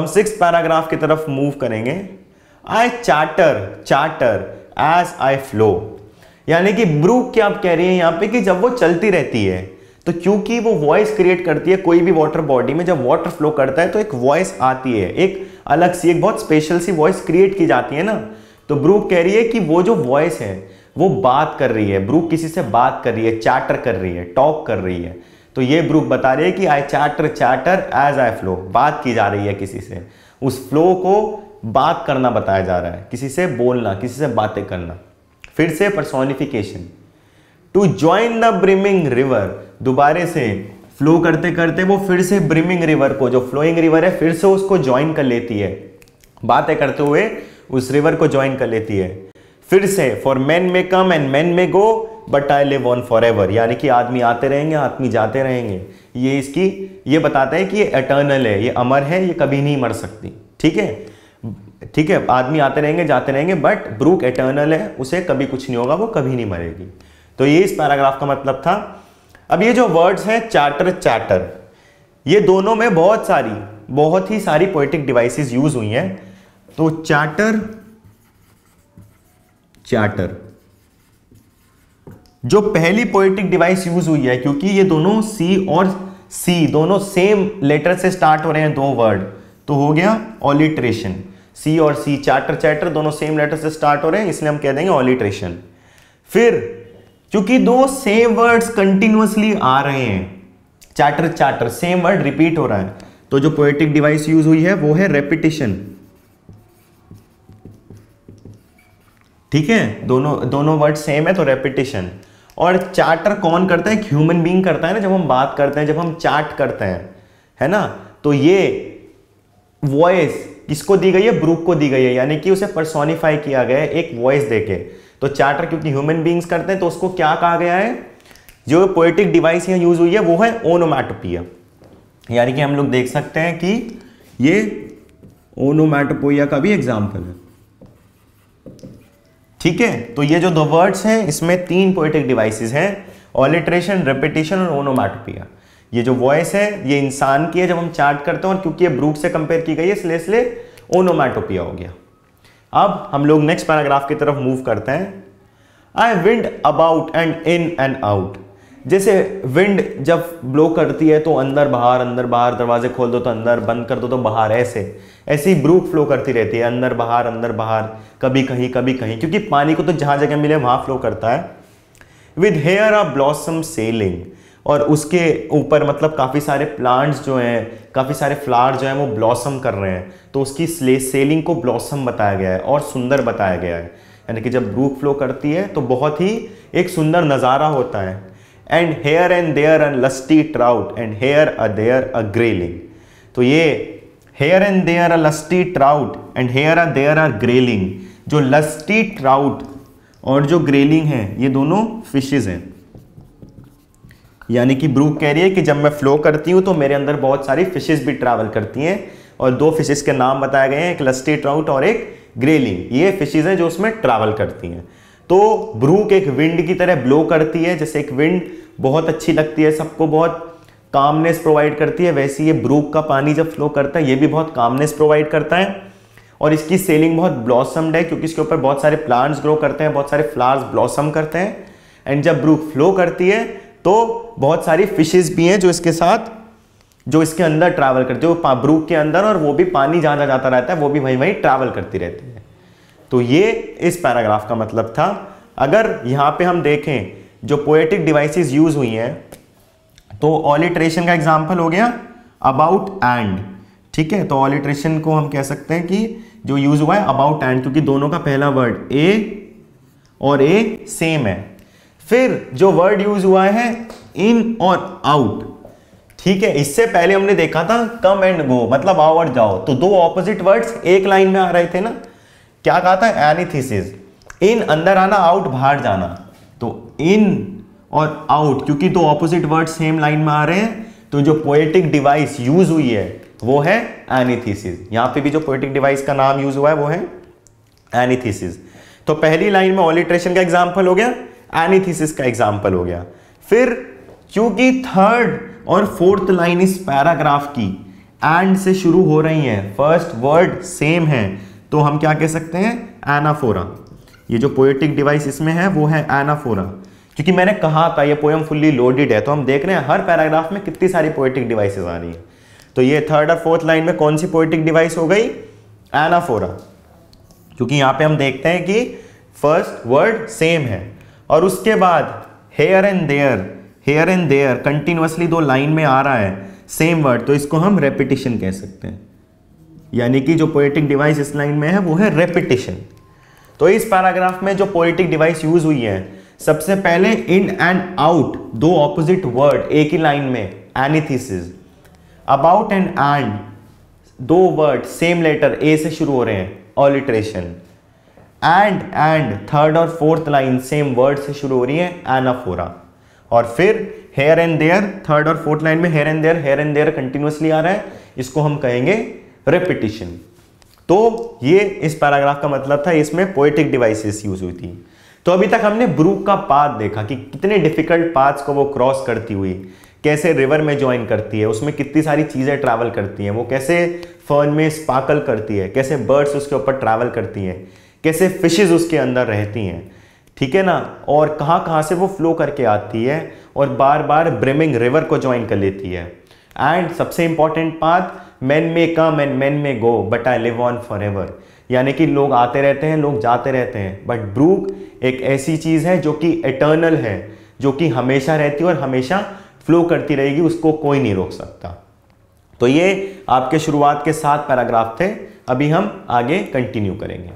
हम 6th paragraph की तरफ मूव करेंगे। आई चार्टर एज आई फ्लो, यानी कि ब्रूक क्या कह रही है यहाँ पे कि जब वो चलती रहती है तो क्योंकि वो वॉइस क्रिएट करती है, कोई भी वाटर बॉडी में जब वाटर फ्लो करता है तो एक वॉइस आती है, एक अलग सी, एक बहुत स्पेशल सी वॉइस क्रिएट की जाती है ना। तो ब्रूक कह रही है कि वो जो वॉइस है वो बात कर रही है, ब्रूक किसी से बात कर रही है, चार्टर कर रही है, टॉक कर रही है। तो ये ब्रूक बता रही है कि आई चार्टर एज आई फ्लो, बात की जा रही है किसी से, उस फ्लो को बात करना बताया जा रहा है, किसी से बोलना, किसी से बातें करना। फिर से personification, to join the brimming river, दोबारे से फ्लो करते करते वो फिर से ब्रिमिंग रिवर को, जो फ्लोइंग रिवर है, फिर से उसको ज्वाइन कर लेती है, बातें करते हुए उस रिवर को ज्वाइन कर लेती है। फिर से फॉर मैन में कम एंड मैन में go but I live on for ever, यानी कि आदमी आते रहेंगे, आदमी जाते रहेंगे। ये बताता है कि ये एटर्नल है, ये अमर है, ये कभी नहीं मर सकती। ठीक है, आदमी आते रहेंगे, जाते रहेंगे, बट ब्रूक एटर्नल है, उसे कभी कुछ नहीं होगा, वो कभी नहीं मरेगी। तो ये इस पैराग्राफ का मतलब था। अब ये जो वर्ड्स हैं चार्टर, ये दोनों में बहुत ही सारी पोएटिक डिवाइसेस यूज हुई हैं। तो चार्टर जो पहली पोएटिक डिवाइस यूज हुई है, क्योंकि ये दोनों सी और सी दोनों सेम लेटर से स्टार्ट हो रहे हैं, दो वर्ड, तो हो गया ऑलिट्रेशन। सी और सी, चार्टर दोनों सेम लेटर से स्टार्ट हो रहे हैं, इसलिए हम कह देंगे ऑलिट्रेशन। फिर क्योंकि दो सेम वर्ड्स कंटिन्यूअसली आ रहे हैं, चार्टर सेम वर्ड रिपीट हो रहा है, तो जो पोएटिक डिवाइस यूज हुई है वो है रेपिटेशन। ठीक है, दोनों वर्ड सेम है तो रेपिटेशन। और चार्टर कौन करता है? ह्यूमन बीइंग करता है ना, जब हम बात करते हैं, जब हम चार्ट करते हैं, है ना। तो ये वॉइस किसको दी गई है? ब्रूक को दी गई है, यानी कि उसे पर्सोनिफाई किया गया है एक वॉइस देके। तो चार्टर क्योंकि ह्यूमन बीइंग्स करते हैं तो उसको क्या कहा गया है? जो पोएटिक डिवाइस यहाँ यूज हुई है वो है ओनोमैटोपोइया, यानी कि हम लोग देख सकते हैं कि ये ओनोमैटोपोइया का भी एग्जाम्पल है। ठीक है, तो ये जो दो वर्ड्स हैं इसमें 3 पोएटिक डिवाइसेस हैं, ऑलिट्रेशन, रेपिटेशन और ओनोमैटोपोइया। ये जो वॉइस है ये इंसान की है जब हम चार्ट करते हैं, और क्योंकि ये ब्रूक से कंपेयर की गई है इसलिए ओनोमैटोपोइया हो गया। अब हम लोग नेक्स्ट पैराग्राफ की तरफ मूव करते हैं। I wind about and in and out, जैसे विंड जब ब्लो करती है तो अंदर बाहर, दरवाजे खोल दो तो अंदर, बंद कर दो तो बाहर, ऐसे ही ब्रूक फ्लो करती रहती है, अंदर बाहर, कभी कहीं, क्योंकि पानी को तो जहां जगह मिले वहां फ्लो करता है। With here a blossom sailing, और उसके ऊपर मतलब काफ़ी सारे प्लांट्स जो हैं, काफ़ी सारे फ्लावर जो हैं वो ब्लॉसम कर रहे हैं, तो उसकी सेलिंग को ब्लॉसम बताया गया है और सुंदर बताया गया है, यानी कि जब ब्रूक फ्लो करती है तो बहुत ही एक सुंदर नज़ारा होता है। And here and there a lusty trout and here a there a grayling, तो ये here and there a lusty trout and here a there a grayling, जो लस्टी ट्राउट और जो ग्रेलिंग है ये दोनों फिशेज हैं, यानी कि ब्रूक कह रही है कि जब मैं फ्लो करती हूँ तो मेरे अंदर बहुत सारी फिशेस भी ट्रैवल करती हैं, और 2 फिशेस के नाम बताए गए हैं, एक लस्टी ट्राउट और एक ग्रेलिंग। ये फिशेस हैं जो उसमें ट्रैवल करती हैं। तो ब्रूक एक विंड की तरह ब्लो करती है, जैसे एक विंड बहुत अच्छी लगती है, सबको बहुत कामनेस प्रोवाइड करती है, वैसे ये ब्रूक का पानी जब फ्लो करता है ये भी बहुत कामनेस प्रोवाइड करता है। और इसकी सेलिंग बहुत ब्लॉसम्ड है, क्योंकि इसके ऊपर बहुत सारे प्लांट्स ग्रो करते हैं, बहुत सारे फ्लावर्स ब्लॉसम करते हैं। एंड जब ब्रूक फ्लो करती है तो बहुत सारी फिशेस भी हैं जो इसके साथ, जो इसके अंदर ट्रैवल करती है, वो ब्रूक के अंदर, और वो भी पानी जहाँ जाता रहता है वो भी वहीं ट्रैवल करती रहती है। तो ये इस पैराग्राफ का मतलब था। अगर यहाँ पे हम देखें जो पोएटिक डिवाइसेस यूज हुई हैं, तो ऑलिट्रेशन का एग्जाम्पल हो गया अबाउट एंड। ठीक है, तो ऑलिट्रेशन को हम कह सकते हैं कि जो यूज हुआ है अबाउट एंड, क्योंकि दोनों का पहला वर्ड ए और ए सेम है। फिर जो वर्ड यूज हुआ है इन और आउट, ठीक है, इससे पहले हमने देखा था कम एंड गो, मतलब आओ और जाओ, तो 2 ऑपोजिट वर्ड्स एक लाइन में आ रहे थे ना। क्या कहा था? एनीथीसिस, इन अंदर आना, आउट बाहर जाना। तो इन और आउट, क्योंकि 2 ऑपोजिट वर्ड सेम लाइन में आ रहे हैं, तो जो पोएटिक डिवाइस यूज हुई है वो है एनीथीसिस। यहां पे भी जो पोएटिक डिवाइस का नाम यूज हुआ है वो है एनीथीसिस। तो पहली लाइन में ऑलिट्रेशन का एग्जाम्पल हो गया, एनीथीसिस का एग्जाम्पल हो गया। फिर क्योंकि 3rd और 4th लाइन इस पैराग्राफ की एंड से शुरू हो रही हैं, फर्स्ट वर्ड सेम है, तो हम क्या कह सकते हैं, एनाफोरा। ये जो पोएटिक डिवाइस इसमें है वो है एनाफोरा, क्योंकि मैंने कहा था ये पोएम फुल्ली लोडेड है, तो हम देख रहे हैं हर पैराग्राफ में कितनी सारी पोएटिक डिवाइसेस आ रही हैं। तो ये थर्ड और फोर्थ लाइन में कौन सी पोएटिक डिवाइस हो गई, एनाफोरा, क्योंकि यहाँ पे हम देखते हैं कि फर्स्ट वर्ड सेम है। और उसके बाद हेयर एंड देयर कंटिन्यूअसली दो लाइन में आ रहा है सेम वर्ड, तो इसको हम रेपिटिशन कह सकते हैं, यानी कि जो पोएटिक डिवाइस इस लाइन में है वो है रेपिटिशन। तो इस पैराग्राफ में जो पोएटिक डिवाइस यूज हुई है, सबसे पहले इन एंड आउट, दो ऑपोजिट वर्ड एक ही लाइन में, एनीथीसिस। अबाउट एंड दो वर्ड सेम लेटर ए से शुरू हो रहे हैं, ऑलिट्रेशन। एंड थर्ड और फोर्थ लाइन सेम वर्ड से शुरू हो रही है, एनाफोरा। और फिर हेयर एंड देयर, थर्ड और फोर्थ लाइन में हेयर एंड देयर कंटिन्यूअसली आ रहा है, इसको हम कहेंगे रेपिटिशन। तो ये इस पैराग्राफ का मतलब था, इसमें पोएटिक डिवाइसेस यूज हुई थी। तो अभी तक हमने ब्रूक का पाथ देखा कि कितने डिफिकल्ट पाथ्स को वो क्रॉस करती हुई कैसे रिवर में ज्वाइन करती है, उसमें कितनी सारी चीजें ट्रैवल करती हैं, वो कैसे फर्न में स्पार्कल करती है, कैसे बर्ड्स उसके ऊपर ट्रैवल करती हैं, कैसे फिशेज उसके अंदर रहती हैं, ठीक है ना, और कहाँ से वो फ्लो करके आती है और बार बार ब्रिमिंग रिवर को ज्वाइन कर लेती है। एंड सबसे इंपॉर्टेंट पाथ, मैन में कम एंड मैन में go but I live on for ever, यानी कि लोग आते रहते हैं, लोग जाते रहते हैं, बट ब्रूक एक ऐसी चीज है जो कि एटर्नल है, जो कि हमेशा रहती है और हमेशा फ्लो करती रहेगी, उसको कोई नहीं रोक सकता। तो ये आपके शुरुआत के 7 पैराग्राफ थे, अभी हम आगे कंटिन्यू करेंगे।